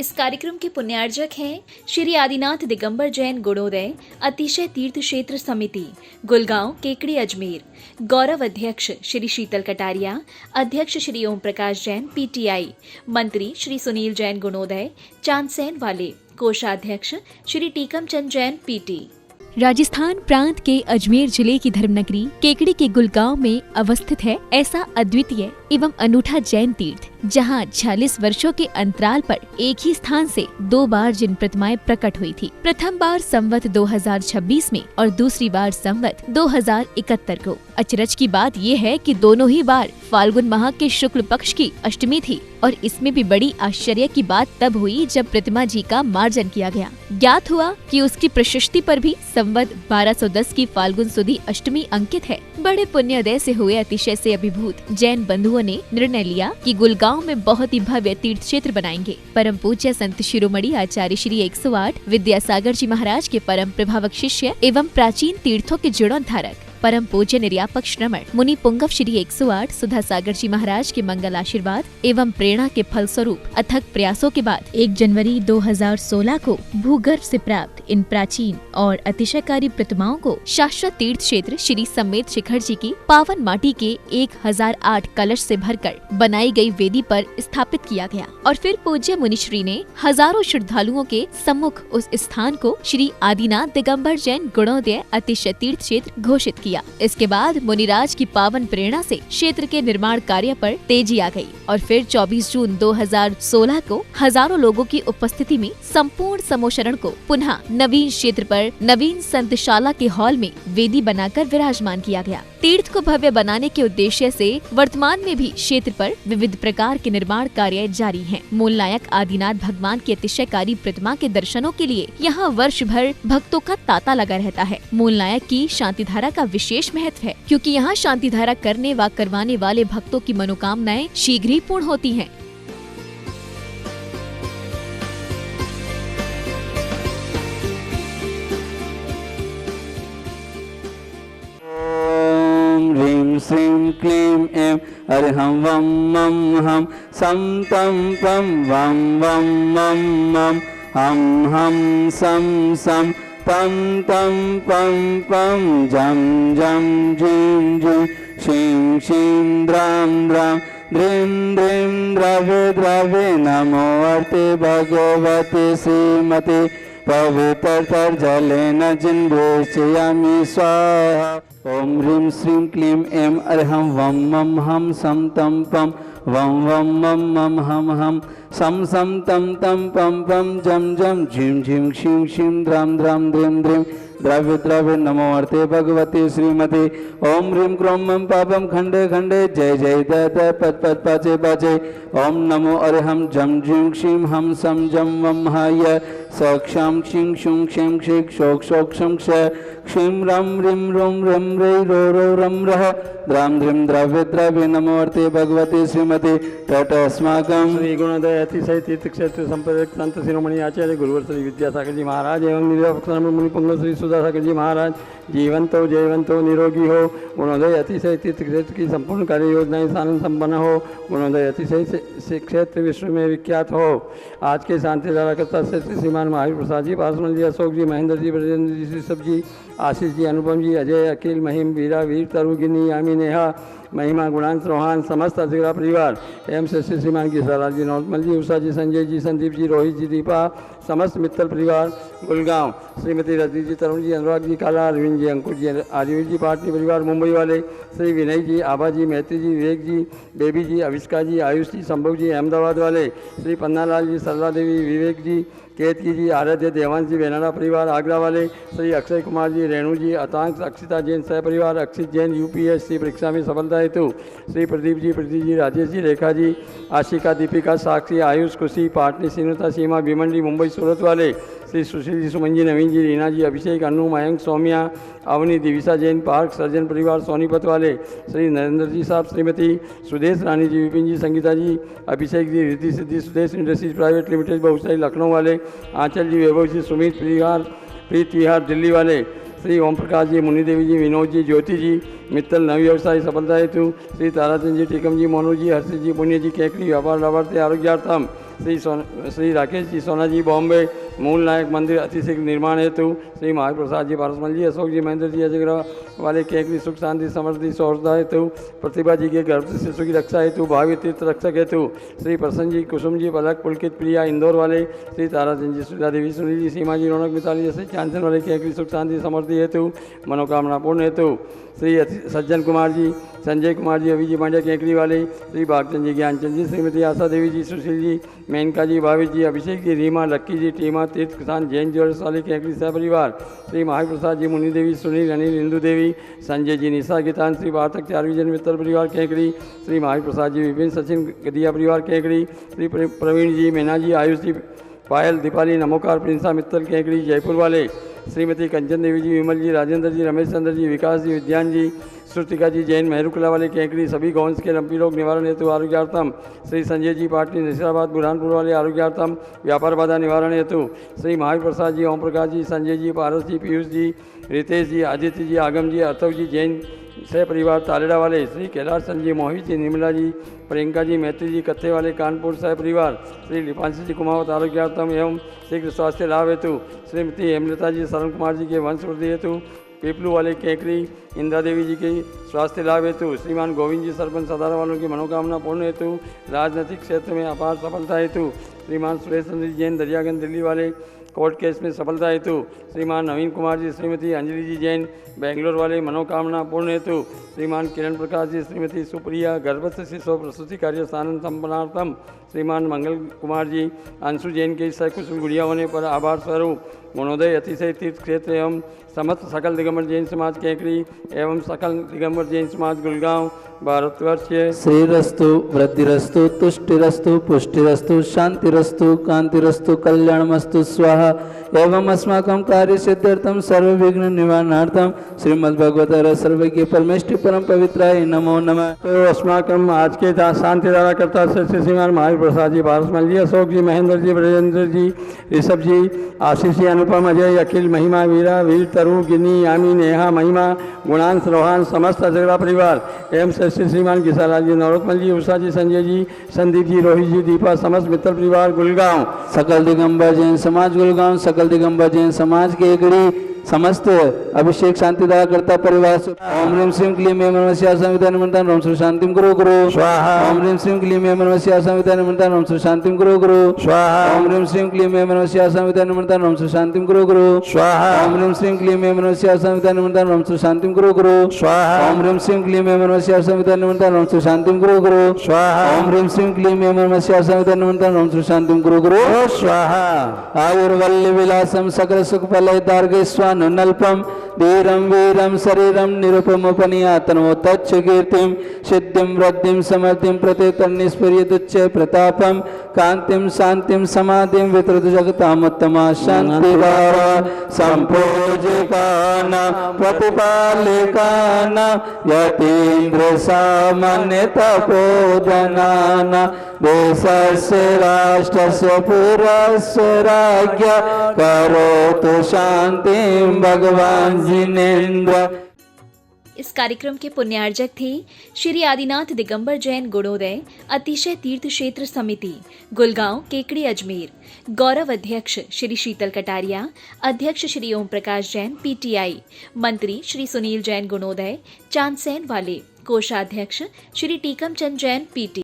इस कार्यक्रम के पुण्यार्जक हैं श्री आदिनाथ दिगंबर जैन गुणोदय अतिशय तीर्थ क्षेत्र समिति, गुलगांव, केकड़ी, अजमेर। गौरव अध्यक्ष श्री शीतल कटारिया, अध्यक्ष श्री ओम प्रकाश जैन, पीटीआई। मंत्री श्री सुनील जैन गुणोदय, चांदसैन वाले। कोषाध्यक्ष श्री टीकम चंद जैन, पीटी। राजस्थान प्रांत के अजमेर जिले की धर्मनगरी केकड़ी के गुलगांव में अवस्थित है ऐसा अद्वितीय एवं अनूठा जैन तीर्थ, जहां 46 वर्षों के अंतराल पर एक ही स्थान से 2 बार जिन प्रतिमाएं प्रकट हुई थी। प्रथम बार संवत 2026 में और दूसरी बार संवत 2071 को। अचरज की बात यह है कि दोनों ही बार फाल्गुन माह के शुक्ल पक्ष की अष्टमी थी और इसमें भी बड़ी आश्चर्य की बात तब हुई जब प्रतिमा जी का मार्जन किया गया। ज्ञात हुआ कि उसकी प्रशस्ति पर भी संवत 1210 की फाल्गुन सुदी अष्टमी अंकित है। बड़े पुण्योदय से हुए अतिशय से अभिभूत जैन बंधुओं ने निर्णय लिया कि गुलगांव में बहुत ही भव्य तीर्थ क्षेत्र बनाएंगे। परम पूज्य संत शिरोमणि आचार्य श्री 108 विद्यासागर जी महाराज के परम प्रभावक शिष्य एवं प्राचीन तीर्थों के जीर्णोद्धारक परम पूज्य निर्यापक श्रमण मुनि पुंगव श्री 108 सुधा सागर जी महाराज के मंगल आशीर्वाद एवं प्रेरणा के फलस्वरूप अथक प्रयासों के बाद 1 जनवरी 2016 को भूगर्भ से प्राप्त इन प्राचीन और अतिशयकारी प्रतिमाओं को शाश्वत तीर्थ क्षेत्र श्री समेत शिखर जी की पावन माटी के 1008 कलश से भरकर बनाई गई वेदी पर स्थापित किया गया और फिर पूज्य मुनिश्री ने हजारों श्रद्धालुओं के सम्मुख उस स्थान को श्री आदिनाथ दिगंबर जैन गुणोदय अतिशय तीर्थ क्षेत्र घोषित किया। इसके बाद मुनिराज की पावन प्रेरणा से क्षेत्र के निर्माण कार्य पर तेजी आ गई और फिर 24 जून 2016 को हजारों लोगों की उपस्थिति में संपूर्ण समोशरण को पुनः नवीन क्षेत्र पर नवीन संतशाला के हॉल में वेदी बनाकर विराजमान किया गया। तीर्थ को भव्य बनाने के उद्देश्य से वर्तमान में भी क्षेत्र पर विविध प्रकार के निर्माण कार्य जारी हैं। मूल नायक आदिनाथ भगवान की अतिशयकारी प्रतिमा के दर्शनों के लिए यहाँ वर्ष भर भक्तों का तांता लगा रहता है। मूल नायक की शांति धारा का विशेष महत्व है, क्योंकि यहाँ शांति धारा करने व करवाने वाले भक्तों की मनोकामनाएं शीघ्र ही पूर्ण होती हैं। श्रीं क्लीं ऐं अरहं वं मं हम सं तं पं वं वं मं मं हम हम सं सं पं तं पं पं जं जं जीं जीं शीं शीं द्रां द्रां द्रीं द्रीं द्रवे द्रवे नमो अर्ते भगवते श्रीमते पवित्रतर्जलेन जिन्वेष्टयामि स्वाहा। ओम ह्रीं श्रीं क्लीं ऐं अरहं वं मं हम सं तं पं वं वं मं मं हम हम सं सं तं तं पं पं जं जं झीं झीं शीं शीं द्रां द्रां द्रीं द्रीं द्रव्य द्रव्य नमो अर्थे भगवते श्रीमते। ओम ह्रीं क्रों मं पापं खंडे खंडे जय जय द द पद पद पाचे पाचे। ओम नमो अरहं जं झीं क्षीं हम सं जं वं हाय सक्षां क्षीं क्षुं क्षीं क्षिक शोक शोक शं क्ष क्षीं रं ह्रीं रों रं रै रो रो रं रः द्रां ध्रीं द्रव्य द्रव्य नमो अर्थे भगवते श्रीमते। तटस्माकं श्री गुणोदय अतिशय तीर्थ क्षेत्र संप्रदाय संत शिरोमणि आचार्य गुरुवर श्री विद्यासागर जी महाराज एवं निर्यापक मुनि पुंगव श्री सुधा सागर जी महाराज जीवंत हो जयवंत हो निरोगी हो। गुणोदय अतिशय तीर्थ क्षेत्र की संपूर्ण कार्य योजनाएं साधन संपन्न हो। गुणोदय अतिशय से क्षेत्र विश्व में विख्यात हो। आज के शांति धाराकर्ता श्रीमान महावीर प्रसाद जी, पासवान जी, अशोक जी, महेंद्र जी, ब्रजेंद्र जी, ऋषभ जी, आशीष जी, अनुपम जी, अजय, अखिल, महिम, वीरा, वीर, तरुगिनी, यामी, नेहा, महिमा, गुणांश, रोहान, समस्त अधिरा परिवार एवं श्री श्रीमान की सराज जी, नौतमल जी, उषा जी, संजय जी, संदीप जी, रोहित जी, दीपा, समस्त मित्तल परिवार गुलगांव, श्रीमती रजनी जी, तरुण जी, अनुराग जी, काला, अरविंद जी, अंकुर जी, आर्यवीर जी, पाटनी परिवार मुंबई वाले, श्री विनय जी, आभा जी, मैत्री जी, विवेक जी, बेबी जी, अविष्का जी, आयुष जी, संभव जी, अहमदाबाद वाले, श्री पन्नालाल जी, सरला देवी, विवेक जी, केतकी जी, आराध्य देवांश जी, बेनाडा परिवार आगरा वाले, श्री अक्षय कुमार जी, रेणु जी, अतांक अक्षिता जैन सह परिवार, अक्षित जैन यूपीएससी परीक्षा में सफलता हेतु, श्री प्रदीप जी, प्रीति जी, राजेश जी, रेखा जी, आशिका, दीपिका, साक्षी, आयुष, खुशी, पाटनी, सीनुता, सीमा, भीमंडी, मुंबई, सूरत वाले, श्री सुशील जी, सुमन जी, नवीन जी, रीना जी, अभिषेक, अनु, मयंक, सौम्या, अवनी, दिविसा जैन पार्क, सर्जन परिवार सोनीपत वाले, श्री नरेंद्र जी साहब, Shrimati Sudesh Rani ji, Vipin ji, Sangeeta ji, Abhishek ji, Riddhi Siddhi Sudesh industries private limited बहुशाही लखनऊ वाले, आंचल जी, वैभव जी, सुमित परिवार प्रीत विहार दिल्ली वाले, श्री ओम प्रकाश जी, मुनि देवी जी, विनोद जी, ज्योति जी मित्तल नव व्यवसाय सफलता हेतु, श्री ताराचंद जी, टीकम जी, मोनू जी, हर्षित जी, पुण्य जी, केकड़ी व्यापार लाभार्थी आरोग्यार्थम, श्री राकेश जी, सोना जी, बॉम्बे मूल नायक मंदिर अतिशीघ्र निर्माण हेतु, श्री महाप्रसाद जी, पारसमल जी, अशोक जी, महेंद्र जी, अजगरा वाले केकड़ी सुख शांति समृद्धि सौरता हेतु, प्रतिभा जी के गर्भ शिशु की रक्षा हेतु, भावी तीर्थ रक्षक हेतु, श्री प्रसन्न जी, कुसुम जी, पलक, पुलकित, प्रिया इंदौर वाले, श्री ताराचंद जी, सुधा देवी, सुनील जी, सीमा जी, रौनक मिताली जैसे चांसन वाले केकड़ी सुख शांति समृद्धि हेतु, मनोकामना पूर्ण हेतु, श्री सज्जन कुमार जी, संजय कुमार जी, अभी जी पांड्या केकड़ी वाले, श्री भागचंद जी, ज्ञानचंद जी, श्रीमती आशा देवी जी, सुशील जी, मेनका जी, भाभी जी, अभिषेक जी, रीमा, लक्की जी, टीमा, तीर्थ किसान, जैन ज्वेलर्स वाले केकड़ी सहपरिवार, श्री महाप्रसाद जी, मुनि देवी, सुनील, अनिल, इंदु देवी, संजय जी, निशा, गीतान, श्री वार्तक चारवी जन मित्तल परिवार केकड़ी, श्री महाप्रसाद जी, विपिन, सचिन, गदिया परिवार केकड़ी, श्री प्रवीण जी, मीना जी, आयुष जी, पायल, दीपाली, नमोकार, प्रिंसा मित्तल केकड़ी जयपुर वाले, श्रीमती कंचन देवी जी, विमल जी, राजेंद्र जी, रमेश चंद्र जी, विकास जी, विद्यान जी, श्रुतिका जी, जैन मेहरुकला वाले केकड़ी सभी गौंस के लंपी रोग निवारण हेतु आरोग्यार्थम, श्री संजय जी, पाटली, नसीराबाद, बुरहानपुर वाले आरोग्यार्थम व्यापार बाधा निवारण हेतु, श्री महाप्रसाद जी, ओम प्रकाश जी, संजय जी, पारस जी, पीयूष जी, रितेश जी, आदित्य जी, आगम जी, अर्थव जी, जैन सह परिवार तालेड़ा वाले, श्री कैलाश चंद जी, मोहित जी, निर्मला जी, प्रियंका जी, मैत्री जी, कत्थे वाले कानपुर सह परिवार, श्री लिपांशी जी, कुमावत आरोग्यार्थम एवं शीघ्र स्वास्थ्य लाभ हेतु, श्रीमती हेमलता जी, शरण कुमार जी के वंश वृद्धि हेतु, पीपलू वाले केकड़ी इंदिरा देवी जी के स्वास्थ्य लाभ हेतु, श्रीमान गोविंद जी, सरपंच सदारा वालों की मनोकामना पूर्ण हेतु, राजनीतिक क्षेत्र में अपार सफलता हेतु, श्रीमान सुरेश चंद्र जी, जैन, दरियागंज दिल्ली वाले कोर्ट केस में सफलता हेतु, श्रीमान नवीन कुमार जी, श्रीमती अंजलि जी, जैन, बेंगलोर वाले मनोकामना पूर्ण हेतु, श्रीमान किरण प्रकाश जी, श्रीमती सुप्रिया, गर्भस्थ शिशु प्रसूति कार्य स्थान संपन्नार्थम, श्रीमान मंगल कुमार जी, अंशु जैन के सकुशल गुड़िया होने पर आभार स्वरूप गुणोदय अतिशय तीर्थ क्षेत्र एवं समस्त सकल दिगंबर जैन समाज केकड़ी एवं सकल दिगंबर जैन समाज गुड़गांव भारतवर्ष श्रीरस्तु वृद्धिरस्तु तुष्टिरस्तु पुष्टिरस्तु शांतिरस्तु कांतिरस्तु कल्याणमस्तु स्वाहा एवं अस्माकं कार्य सिद्ध्यर्थम सर्व विघ्न निवारणार्थम श्रीमद्भगवत सर्वज्ञ परमेष्टि परम पवित्राय नमो नमः। तो अस्माकम आज के शांति धारा करता श्रीमान महाप्रसाद जी, पारसमल जी, अशोक जी, महेंद्र जी, ब्रजेंद्र जी, ऋषभ जी, आशीष जी, अनुपम, अजय, अखिल, महिमा, वीरा, वीर, तरु, गिनी, यामी, नेहा, महिमा, गुणांश, रोहान, समस्त अजगरा परिवार एवं श्री श्रीमान किसाराज जी, नवरत्मल जी, उषा जी, संजय जी, संदीप जी, रोहित जी, दीपा, समस्त मित्र परिवार गुलगांव, सकल दिगंबर जैन समाज गुलगांव, सकल दिगंबर जैन समाज केकड़ी, समस्त अभिषेक शांतिदायक करता परिवार ओम ह्रीं श्रीं क्लीं एं नमः संविता निमंत्रण ओम श्री शांतिम गुरु गुरु स्वाहा। ओम ह्रीं श्रीं क्लीं एं नमः संविता निमंत्रण ओम श्री शांतिम गुरु गुरु स्वाहा। ओम ह्रीं श्रीं क्लीं एं नमः संविता निमंत्रण ओम श्री शांतिम गुरु गुरु स्वाहा। ओम ह्रीं श्रीं क्लीं एं नमः संविता निमंत्रण ओम श्री शांतिम गुरु गुरु स्वाहा। ओम ह्रीं श्रीं क्लीं एं नमः संविता निमंत्रण ओम श्री शांतिम गुरु गुरु स्वाहा। ओम ह्रीं श्रीं क्लीं एं नमः संविता निमंत्रण ओम श्री शांतिम गुरु गुरु स्वाहा। आयुर्वल्ली विलासम सकल सुख फल दार्घ्य स्वानुल्पम धीरम वीरम शरीरम निरुपमुपनियातनो तच्च कीर्तिम सिद्धिं वृद्धिं समृद्धिं प्रतितन्निस्फुरितुच्च प्रतापम कांतिम शांतिम समाधिं वितरतु जगतामुत्तमा शांतिधारा संपूजिकाना प्रतिपालिकाना यतीन्द्र सामान्य तपोधनाना देशस्य राष्ट्रस्य पुरस्य राज्ञ करोतु शांतिं भगवान जिनेन्द्र। इस कार्यक्रम के पुण्यार्जक थे श्री आदिनाथ दिगंबर जैन गुणोदय अतिशय तीर्थ क्षेत्र समिति गुलगांव केकड़ी अजमेर। गौरव अध्यक्ष श्री शीतल कटारिया, अध्यक्ष श्री ओम प्रकाश जैन पीटीआई, मंत्री श्री सुनील जैन गुणोदय चांदसैन वाले, कोषाध्यक्ष श्री टीकम चंद जैन पीटी।